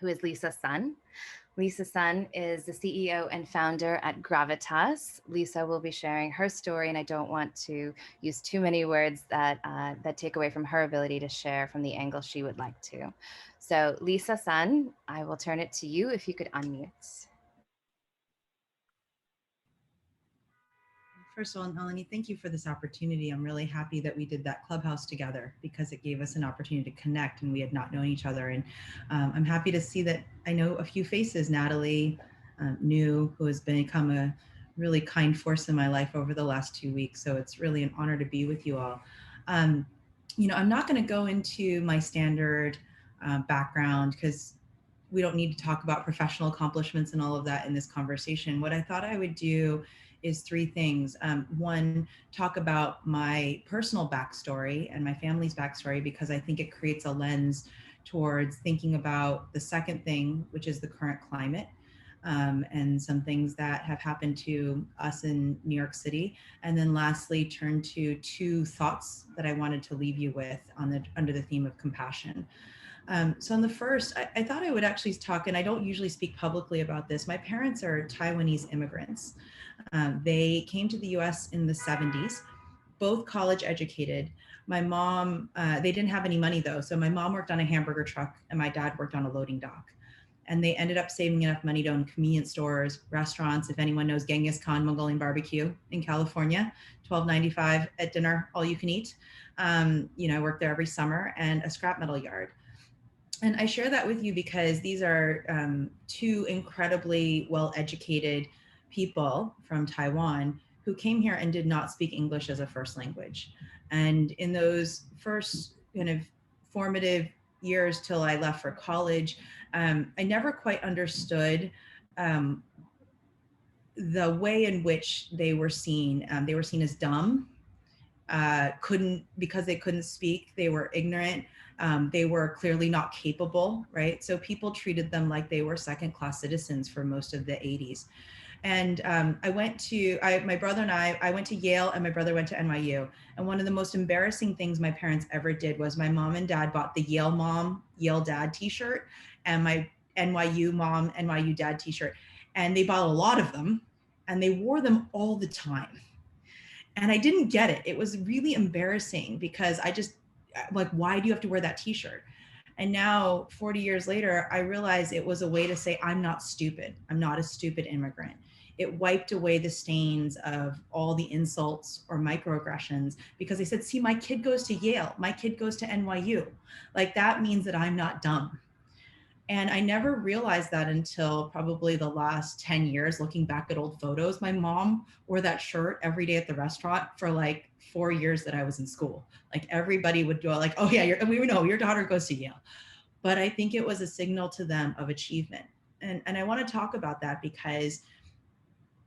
who is Lisa Sun. Lisa Sun is the CEO and founder at Gravitas. Lisa will be sharing her story, and I don't want to use too many words that take away from her ability to share from the angle she would like to. So, Lisa Sun, I will turn it to you if you could unmute. First of all, Melanie, thank you for this opportunity. I'm really happy that we did that clubhouse together because it gave us an opportunity to connect and we had not known each other. And I'm happy to see that I know a few faces. Natalie, New, who has become a really kind force in my life over the last 2 weeks. So it's really an honor to be with you all. I'm not going to go into my standard background because we don't need to talk about professional accomplishments and all of that in this conversation. What I thought I would do is three things. One, talk about my personal backstory and my family's backstory, because I think it creates a lens towards thinking about the second thing, which is the current climate. And some things that have happened to us in New York City. And then lastly, turn to two thoughts that I wanted to leave you with under the theme of compassion. So on the first, I thought I would actually talk, and I don't usually speak publicly about this. My parents are Taiwanese immigrants. They came to the US in the 70s, both college educated. My mom, they didn't have any money though. So my mom worked on a hamburger truck and my dad worked on a loading dock. And they ended up saving enough money to own convenience stores, restaurants. If anyone knows Genghis Khan Mongolian barbecue in California, $12.95 at dinner, all you can eat. I worked there every summer, and a scrap metal yard. And I share that with you because these are two incredibly well-educated people from Taiwan who came here and did not speak English as a first language. And in those first kind of formative years till I left for college, I never quite understood the way in which they were seen. They were seen as dumb, because they couldn't speak, they were ignorant. They were clearly not capable, right? So people treated them like they were second-class citizens for most of the 80s. And my brother and I went to Yale and my brother went to NYU. And one of the most embarrassing things my parents ever did was my mom and dad bought the Yale mom, Yale dad t-shirt, and my NYU mom, NYU dad t-shirt. And they bought a lot of them and they wore them all the time. And I didn't get it. It was really embarrassing because I just, like, why do you have to wear that t-shirt? And now 40 years later, I realize it was a way to say, I'm not stupid. I'm not a stupid immigrant. It wiped away the stains of all the insults or microaggressions because they said, see, my kid goes to Yale. My kid goes to NYU. Like, that means that I'm not dumb. And I never realized that until probably the last 10 years, looking back at old photos. My mom wore that shirt every day at the restaurant for like 4 years that I was in school. Like, everybody would go like, oh yeah, we know your daughter goes to Yale. But I think it was a signal to them of achievement. And I want to talk about that because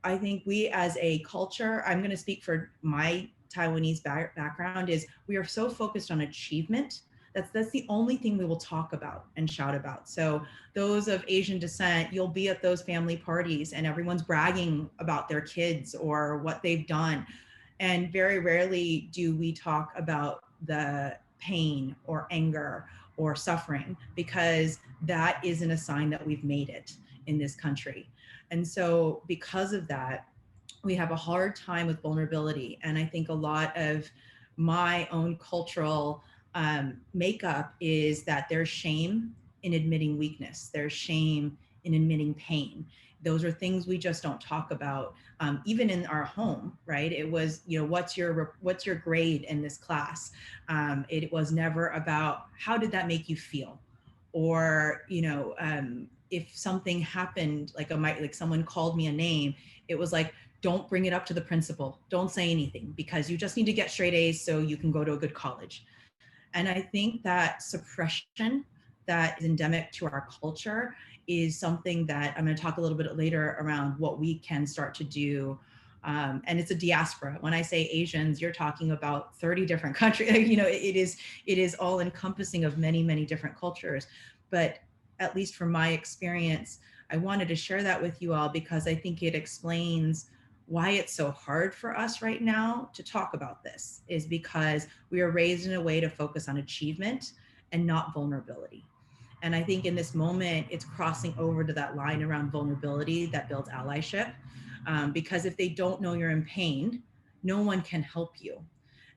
I think we as a culture, I'm going to speak for my Taiwanese background, is we are so focused on achievement. That's the only thing we will talk about and shout about. So those of Asian descent, you'll be at those family parties and everyone's bragging about their kids or what they've done. And very rarely do we talk about the pain or anger or suffering, because that isn't a sign that we've made it in this country. And so because of that, we have a hard time with vulnerability. And I think a lot of my own cultural makeup is that there's shame in admitting weakness. There's shame in admitting pain. Those are things we just don't talk about, even in our home, right? It was, what's your grade in this class? It was never about how did that make you feel, or if something happened, like someone called me a name, it was like, don't bring it up to the principal. Don't say anything because you just need to get straight A's so you can go to a good college. And I think that suppression that is endemic to our culture is something that I'm going to talk a little bit later around what we can start to do. And it's a diaspora. When I say Asians, you're talking about 30 different countries. It is all encompassing of many, many different cultures. But at least from my experience, I wanted to share that with you all because I think it explains why it's so hard for us right now to talk about this, is because we are raised in a way to focus on achievement and not vulnerability. And I think in this moment, it's crossing over to that line around vulnerability that builds allyship. Because if they don't know you're in pain, no one can help you.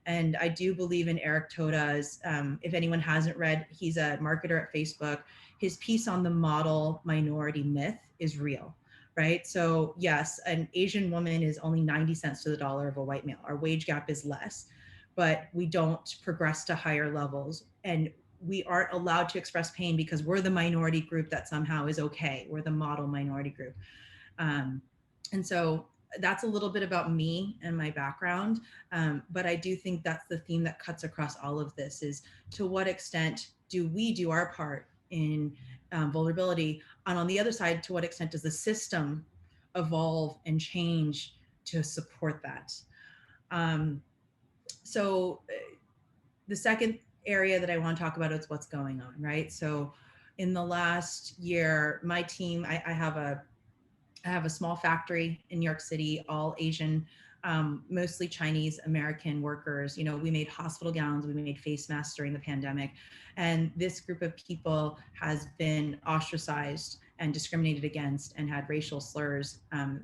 And I do believe in Eric Toda's, if anyone hasn't read, he's a marketer at Facebook. His piece on the model minority myth is real, right? So, yes, an Asian woman is only 90 cents to the dollar of a white male. Our wage gap is less, but we don't progress to higher levels. And we aren't allowed to express pain because we're the minority group that somehow is okay. We're the model minority group. Um, and so that's a little bit about me and my background. But I do think that's the theme that cuts across all of this is to what extent do we do our part in vulnerability? And on the other side, to what extent does the system evolve and change to support that? Um, so the second area that I want to talk about is what's going on, right? So in the last year, my team, I have a small factory in New York City, all Asian, mostly Chinese American workers. You know, we made hospital gowns, we made face masks during the pandemic. And this group of people has been ostracized and discriminated against and had racial slurs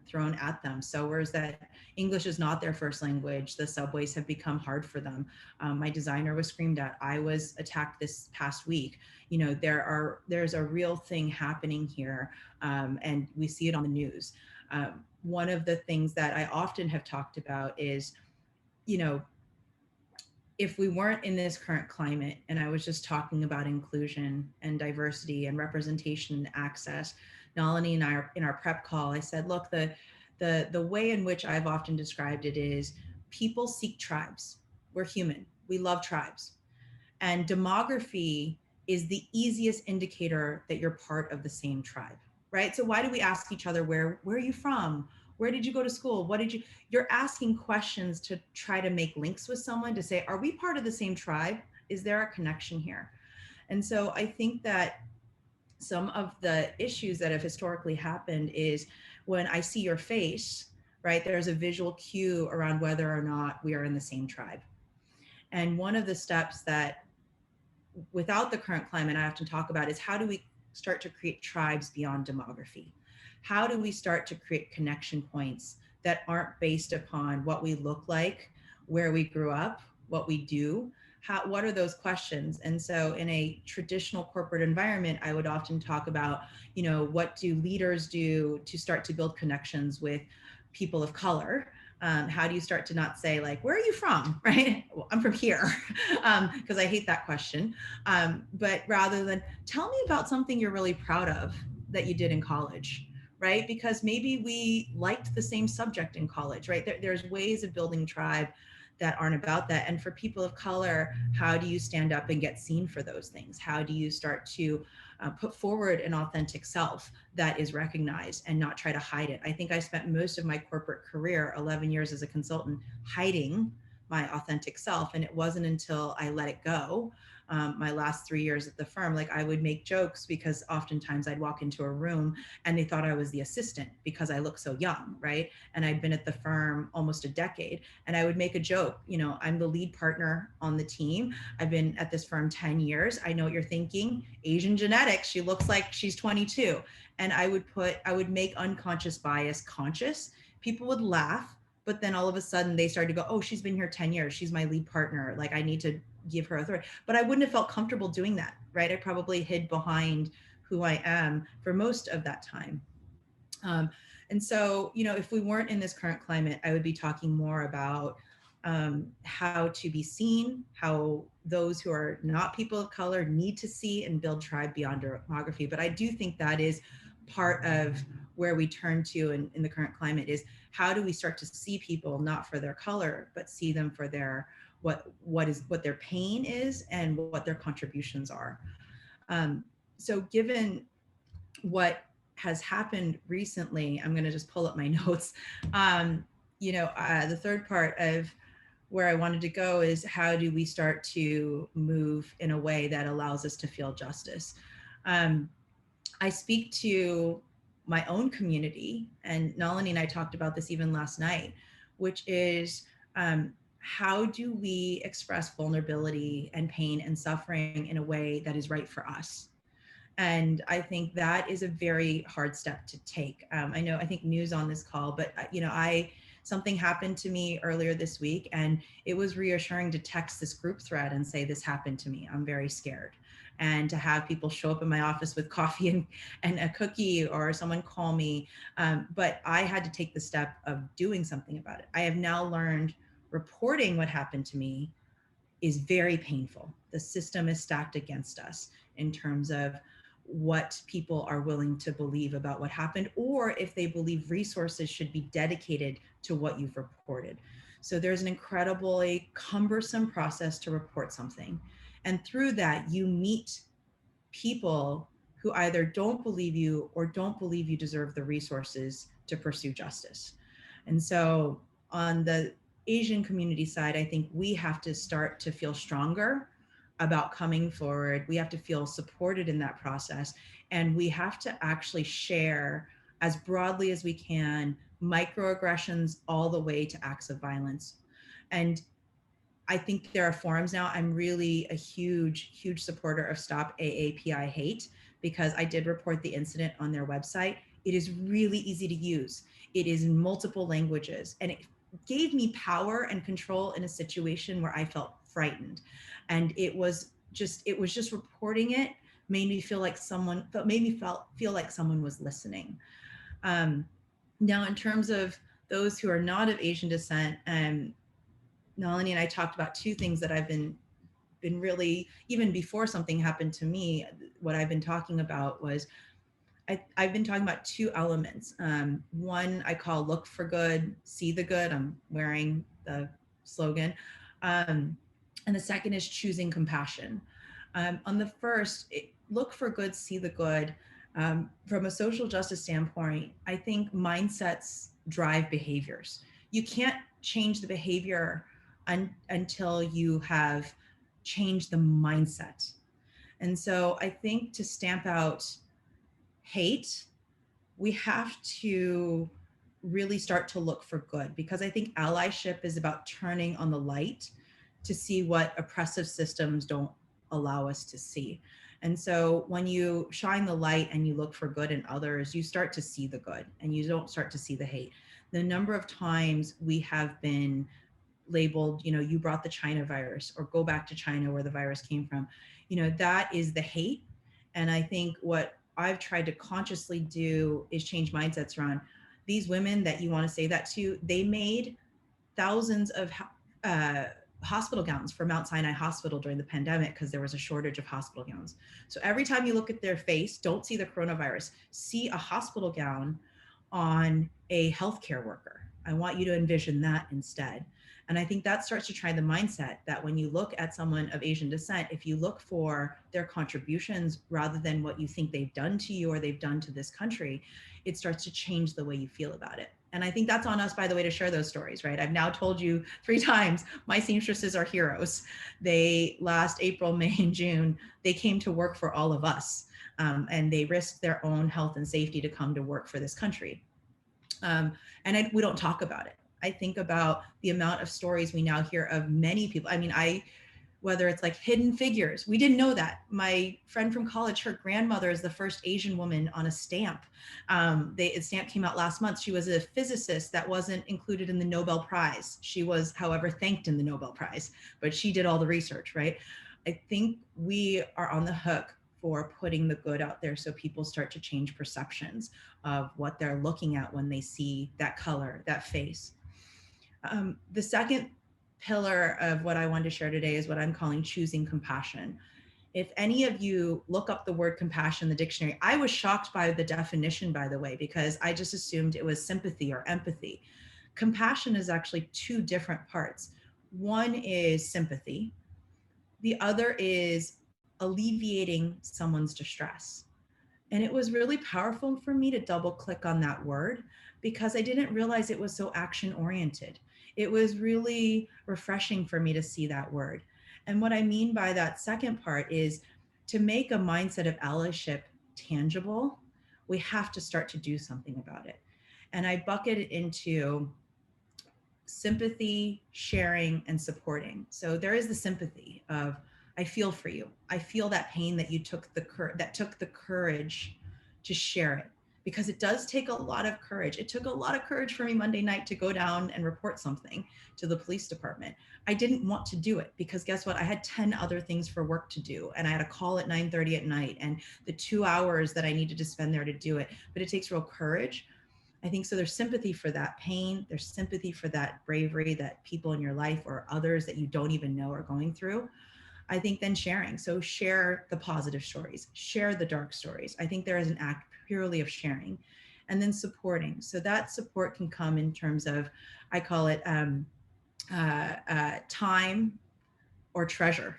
thrown at them. So, whereas that English is not their first language, the subways have become hard for them. My designer was screamed at. I was attacked this past week. You know, there's a real thing happening here, and we see it on the news. One of the things that I often have talked about is, you know, if we weren't in this current climate, and I was just talking about inclusion and diversity and representation and access, Nalini and I are in our prep call, I said, look, the way in which I've often described it is people seek tribes. We're human. We love tribes. And demography is the easiest indicator that you're part of the same tribe, right? So why do we ask each other, where are you from? Where did you go to school? What did you, you're asking questions to try to make links with someone to say, are we part of the same tribe? Is there a connection here? And so I think that some of the issues that have historically happened is when I see your face, right, there's a visual cue around whether or not we are in the same tribe. And one of the steps that without the current climate, I often talk about is how do we start to create tribes beyond demography? How do we start to create connection points that aren't based upon what we look like, where we grew up, what we do? What are those questions? And so in a traditional corporate environment, I would often talk about, you know, what do leaders do to start to build connections with people of color? How do you start to not say like, where are you from? Right? Well, I'm from here, because I hate that question. But rather than tell me about something you're really proud of that you did in college, right? Because maybe we liked the same subject in college, right? There's ways of building tribe that aren't about that. And for people of color, how do you stand up and get seen for those things? How do you start to put forward an authentic self that is recognized and not try to hide it? I think I spent most of my corporate career, 11 years as a consultant, hiding my authentic self. And it wasn't until I let it go, my last 3 years at the firm, like I would make jokes because oftentimes I'd walk into a room and they thought I was the assistant because I look so young, right? And I'd been at the firm almost a decade. And I would make a joke, you know, I'm the lead partner on the team. I've been at this firm 10 years. I know what you're thinking. Asian genetics, she looks like she's 22. And I would make unconscious bias conscious. People would laugh, but then all of a sudden they started to go, oh, she's been here 10 years. She's my lead partner. Like I need to give her authority. But I wouldn't have felt comfortable doing that, right? I probably hid behind who I am for most of that time. And so, you know, if we weren't in this current climate, I would be talking more about how to be seen, how those who are not people of color need to see and build tribe beyond demography. But I do think that is part of where we turn to in the current climate is how do we start to see people not for their color, but see them for their what their pain is and what their contributions are. So given what has happened recently, I'm going to just pull up my notes. The third part of where I wanted to go is how do we start to move in a way that allows us to feel justice? I speak to my own community, and Nalini and I talked about this even last night, which is how do we express vulnerability and pain and suffering in a way that is right for us? And I think that is a very hard step to take. I think news on this call, but I something happened to me earlier this week, and it was reassuring to text this group thread and say, this happened to me. I'm very scared. And to have people show up in my office with coffee and a cookie, or someone call me. But I had to take the step of doing something about it. I have now learned reporting what happened to me is very painful. The system is stacked against us in terms of what people are willing to believe about what happened, or if they believe resources should be dedicated to what you've reported. So there's an incredibly cumbersome process to report something. And through that, you meet people who either don't believe you or don't believe you deserve the resources to pursue justice. And so on the Asian community side, I think we have to start to feel stronger about coming forward. We have to feel supported in that process. And we have to actually share as broadly as we can microaggressions all the way to acts of violence. And I think there are forums now. I'm really a huge, huge supporter of Stop AAPI Hate, because I did report the incident on their website. It is really easy to use. It is in multiple languages, and it gave me power and control in a situation where I felt frightened. And it was just reporting it made me feel like someone made me feel like someone was listening. Um, Now, in terms of those who are not of Asian descent, Nalini and I talked about two things that I've been really, even before something happened to me, what I've been talking about was I've been talking about two elements. One I call look for good, see the good. I'm wearing the slogan. Um, and the second is choosing compassion. On the first, look for good, see the good. From a social justice standpoint, I think mindsets drive behaviors. You can't change the behavior until you have changed the mindset. And so I think to stamp out hate, we have to really start to look for good, because I think allyship is about turning on the light to see what oppressive systems don't allow us to see. And so when you shine the light and you look for good in others, you start to see the good and you don't start to see the hate. The number of times we have been labeled, you brought the China virus, or go back to China where the virus came from, that is the hate. And I think what I've tried to consciously do is change mindsets around these women that you want to say that to. They made thousands of uh, hospital gowns for Mount Sinai Hospital during the pandemic because there was a shortage of hospital gowns. So every time you look at their face, don't see the coronavirus, see a hospital gown on a healthcare worker. I want you to envision that instead. And I think that starts to try the mindset that when you look at someone of Asian descent, if you look for their contributions rather than what you think they've done to you or they've done to this country, it starts to change the way you feel about it. And I think that's on us, by the way, to share those stories, right? I've now told you 3 times my seamstresses are heroes. They last April, May, and June, they came to work for all of us. And they risked their own health and safety to come to work for this country. And we don't talk about it. I think about the amount of stories we now hear of many people. I mean, whether it's like hidden figures, we didn't know that. My friend from college, her grandmother is the first Asian woman on a stamp. A stamp came out last month. She was a physicist that wasn't included in the Nobel Prize. She was, however, thanked in the Nobel Prize, but she did all the research, right? I think we are on the hook for putting the good out there so people start to change perceptions of what they're looking at when they see that color, that face. The second pillar of what I wanted to share today is what I'm calling choosing compassion. If any of you look up the word compassion in the dictionary, I was shocked by the definition, by the way, because I just assumed it was sympathy or empathy. Compassion is actually two different parts. One is sympathy, the other is alleviating someone's distress. And it was really powerful for me to double click on that word because I didn't realize it was so action oriented. It was really refreshing for me to see that word. And what I mean by that second part is to make a mindset of allyship tangible, we have to start to do something about it. And I bucket it into sympathy, sharing, and supporting. So there is the sympathy of I feel for you. I feel that pain that you took the courage to share it, because it does take a lot of courage. It took a lot of courage for me Monday night to go down and report something to the police department. I didn't want to do it because guess what? I had 10 other things for work to do, and I had a call at 9:30 at night, and the 2 hours that I needed to spend there to do it. But it takes real courage. I think so. There's sympathy for that pain. There's sympathy for that bravery that people in your life or others that you don't even know are going through. I think then sharing. So share the positive stories, share the dark stories. I think there is an act purely of sharing, and then supporting. So that support can come in terms of, I call it time or treasure,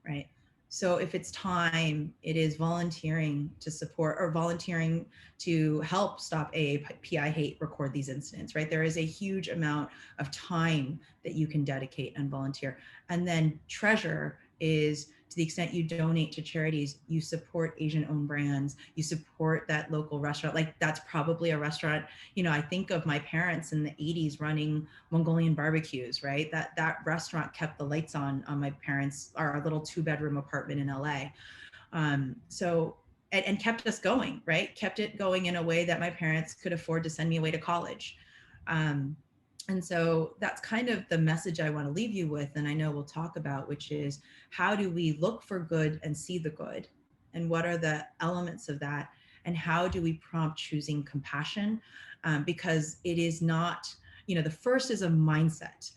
right? So if it's time, it is volunteering to support or volunteering to help stop AAPI hate record these incidents, right? There is a huge amount of time that you can dedicate and volunteer. And then treasure is, to the extent you donate to charities, you support Asian owned brands, you support that local restaurant. Like that's probably a restaurant, you know, I think of my parents in the 80s running Mongolian barbecues, right? That restaurant kept the lights on my parents, our little 2-bedroom apartment in LA. So and kept us going, right? Kept it going in a way that my parents could afford to send me away to college. Um, and so that's kind of the message I want to leave you with, and I know we'll talk about, which is how do we look for good and see the good, and what are the elements of that, and how do we prompt choosing compassion, because it is not, you know, the first is a mindset.